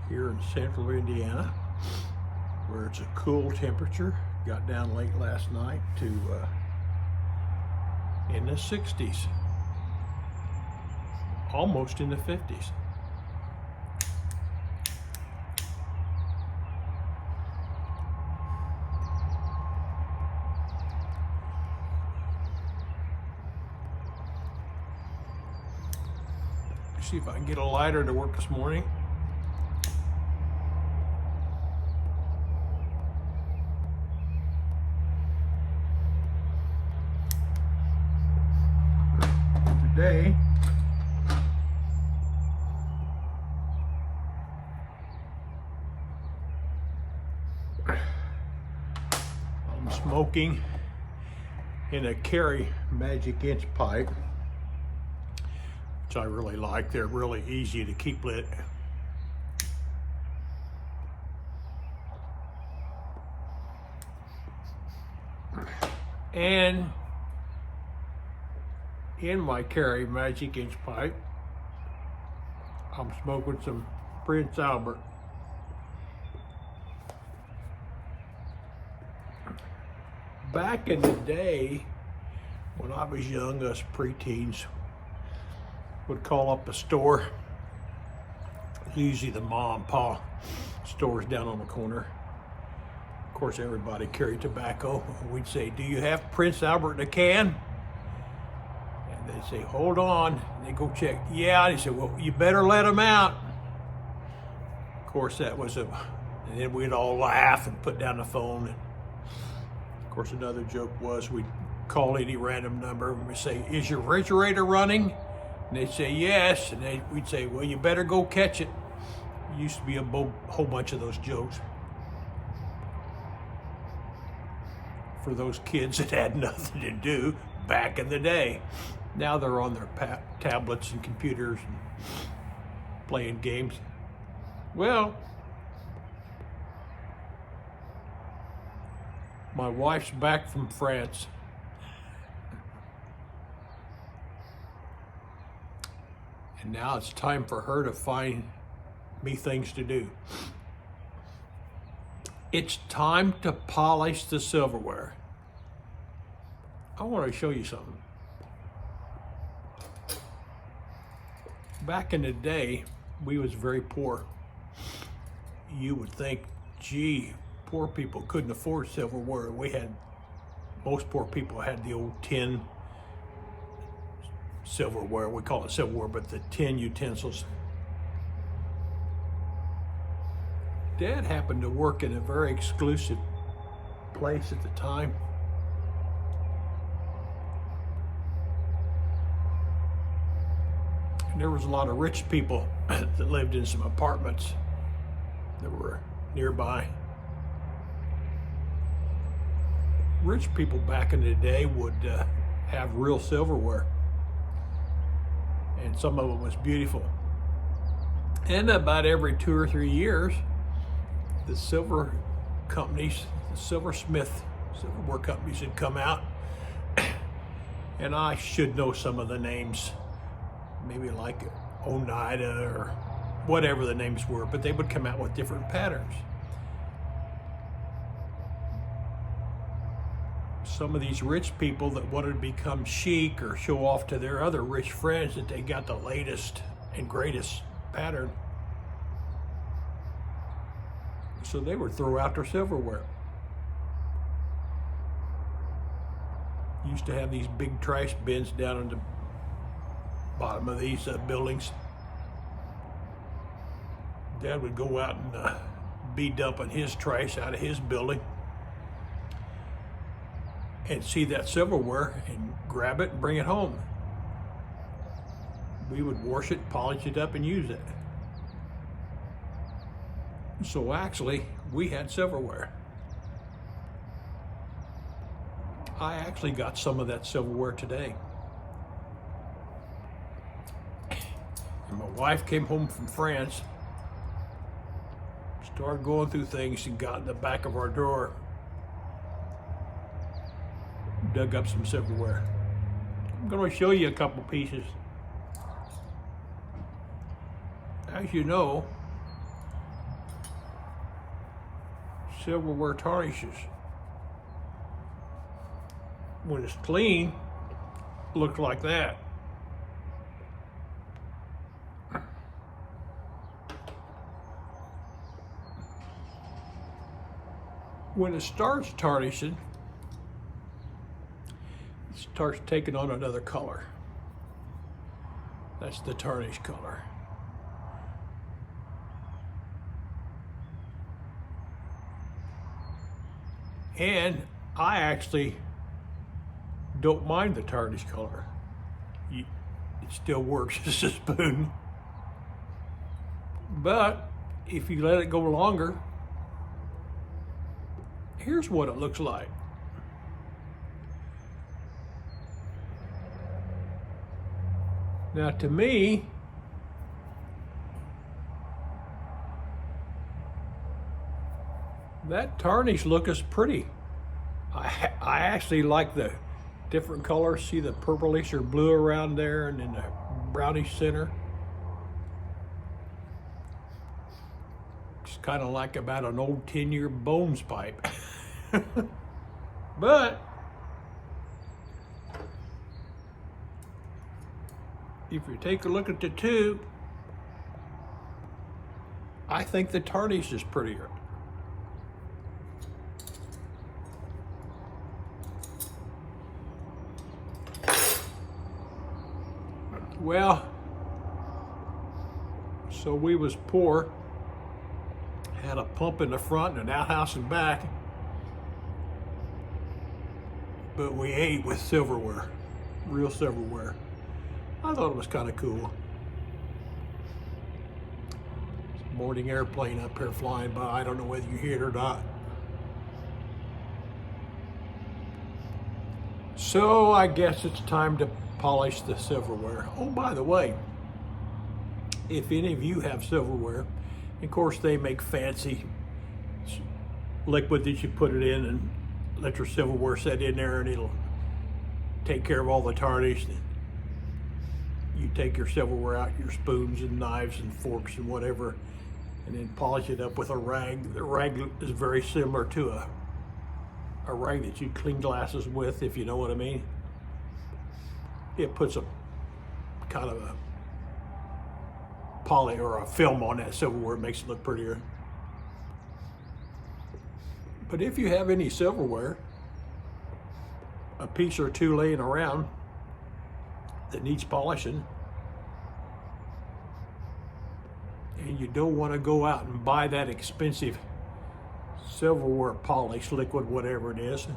here in central Indiana, where it's a cool temperature. Got down late last night to in the 60s, almost in the 50s. See if I can get a lighter to work this morning. Today, I'm smoking in a Carry Magic Inch pipe, which I really like. They're really easy to keep lit. And in my Carry Magic Inch pipe, I'm smoking some Prince Albert. Back in the day, when I was young, us preteens would call up a store, usually the mom and pa stores down on the corner. Of course, everybody carried tobacco. We'd say, "Do you have Prince Albert in a can?" And they'd say, "Hold on." And they'd go check. "Yeah." And he said, "Well, you better let them out." Of course, that was and then we'd all laugh and put down the phone. And of course, another joke was we'd call any random number and we'd say, "Is your refrigerator running?" And they'd say, "Yes." And we'd say, "Well, you better go catch it." Used to be a whole bunch of those jokes for those kids that had nothing to do back in the day. Now they're on their tablets and computers and playing games. Well, my wife's back from France. And now it's time for her to find me things to do. It's time to polish the silverware. I want to show you something. Back in the day, we was very poor. You would think, gee, poor people couldn't afford silverware. Most poor people had the old tin silverware. We call it silverware, but the tin utensils. Dad happened to work in a very exclusive place at the time. And there was a lot of rich people that lived in some apartments that were nearby. Rich people back in the day would have real silverware. And some of it was beautiful. And about every 2 or 3 years, the silver companies, the silverware companies would come out. And I should know some of the names, maybe like Oneida or whatever the names were, but they would come out with different patterns. Some of these rich people that wanted to become chic or show off to their other rich friends that they got the latest and greatest pattern. So they would throw out their silverware. Used to have these big trash bins down in the bottom of these buildings. Dad would go out and be dumping his trash out of his building and see that silverware and grab it and bring it home. We would wash it, polish it up, and use it. So actually, we had silverware. I actually got some of that silverware today. And my wife came home from France, started going through things, and got in the back of our drawer, dug up some silverware. I'm going to show you a couple pieces. As you know, silverware tarnishes. When it's clean, it looks like that. When it starts tarnishing, it starts taking on another color. That's the tarnish color. And I actually don't mind the tarnish color. It still works as a spoon. But if you let it go longer, here's what it looks like. Now to me, that tarnish look is pretty. I actually like the different colors. See the purplish or blue around there and then the brownish center. It's kind of like about an old 10-year Bones pipe. But if you take a look at the two, I think the tarnish is prettier. Well, so we was poor, had a pump in the front and an outhouse in back, but we ate with silverware, real silverware. I thought it was kind of cool. It's a morning airplane up here flying by. I don't know whether you hear it or not. So I guess it's time to polish the silverware. Oh, by the way, if any of you have silverware, of course they make fancy liquid that you put it in and let your silverware set in there and it'll take care of all the tarnish. You take your silverware out, your spoons and knives and forks and whatever, and then polish it up with a rag. The rag is very similar to a rag that you clean glasses with, if you know what I mean. It puts a kind of a poly or a film on that silverware. It makes it look prettier. But if you have any silverware, a piece or two laying around that needs polishing, and you don't want to go out and buy that expensive silverware polish liquid, whatever it is,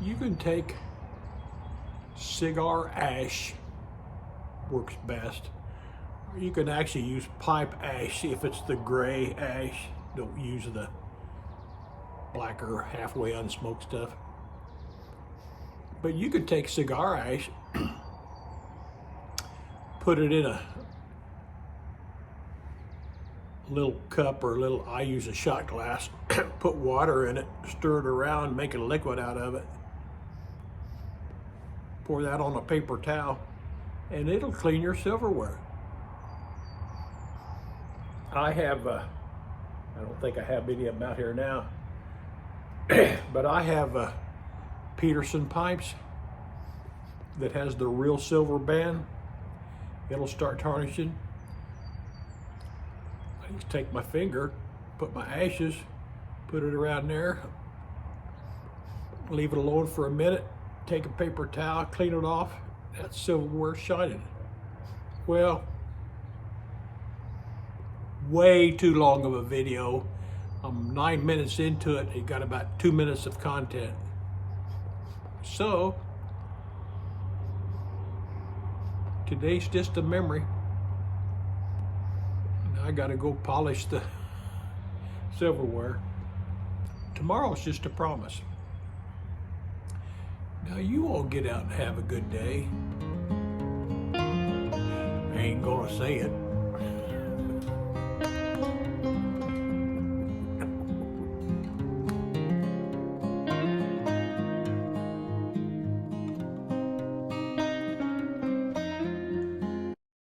you can take cigar ash, works best. Or you can actually use pipe ash if it's the gray ash. Don't use the blacker, halfway unsmoked stuff. But you could take cigar ash, put it in a little cup or little, I use a shot glass, put water in it, stir it around, make a liquid out of it. Pour that on a paper towel and it'll clean your silverware. I have, I don't think I have any of them out here now, but I have Peterson pipes that has the real silver band. It'll start tarnishing. I just take my finger, put my ashes, put it around there, leave it alone for a minute, take a paper towel, clean it off. That silverware shining. Well, way too long of a video. I'm 9 minutes into it. It got about 2 minutes of content. So, today's just a memory. I gotta go polish the silverware. Tomorrow's just a promise. Now you all get out and have a good day. I ain't gonna say it.